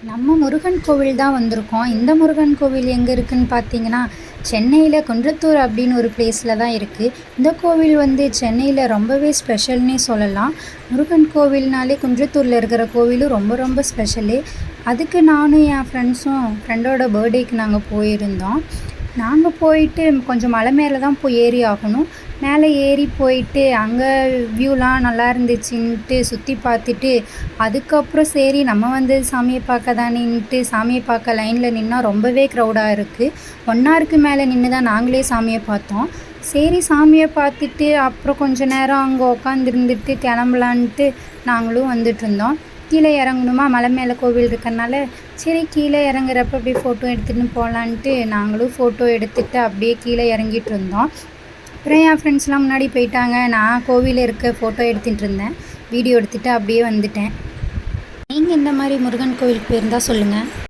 நம்ம முருகன் கோவில் தான் வந்திருக்கோம். இந்த முருகன் கோவில் எங்கே இருக்குதுன்னு பார்த்தீங்கன்னா, சென்னையில் குன்றத்தூர் அப்படின்னு ஒரு பிளேஸில் தான் இருக்குது. இந்த கோவில் வந்து சென்னையில் ரொம்பவே ஸ்பெஷல்னே சொல்லலாம். முருகன் கோவில்னாலே குன்றத்தூரில் இருக்கிற கோவிலும் ரொம்ப ரொம்ப ஸ்பெஷலு. அதுக்கு நானும் என் ஃப்ரெண்டோட பர்த்டேக்கு நாங்கள் போயிருந்தோம். நாங்கள் போயிட்டு கொஞ்சம் மலை மேலே தான் போய் ஏறி ஆகணும். மேலே ஏறி போயிட்டு அங்கே வியூலாம் நல்லா இருந்துச்சுன்ட்டு சுற்றி பார்த்துட்டு, அதுக்கப்புறம் சரி நம்ம வந்து சாமியை பார்க்க தானேன்ட்டு சாமியை பார்க்க லைனில் நின்னா ரொம்பவே க்ரௌடாக இருக்குது. 1 ஹவருக்கு மேலே நின்று தான் நாங்களே சாமியை பார்த்தோம். சரி சாமியை பார்த்துட்டு அப்புறம் கொஞ்ச நேரம் அங்கே உட்காந்துருந்துட்டு கிளம்பலான்ட்டு நாங்களும் வந்துட்டுருந்தோம். கீழே இறங்கணுமா, மலை மேலே கோவில் இருக்கறனால சரி கீழே இறங்குறப்ப அப்படியே ஃபோட்டோ எடுத்துகிட்டு போகலான்ட்டு நாங்களும் ஃபோட்டோ எடுத்துகிட்டு அப்படியே கீழே இறங்கிட்டு இருந்தோம். அப்புறம் என் ஃப்ரெண்ட்ஸ்லாம் முன்னாடி போயிட்டாங்க. நான் கோவிலில் இருக்க ஃபோட்டோ எடுத்துகிட்டு இருந்தேன். வீடியோ எடுத்துகிட்டு அப்படியே வந்துட்டேன். நீங்கள் இந்த மாதிரி முருகன் கோவிலுக்கு போயிருந்தால் சொல்லுங்கள்.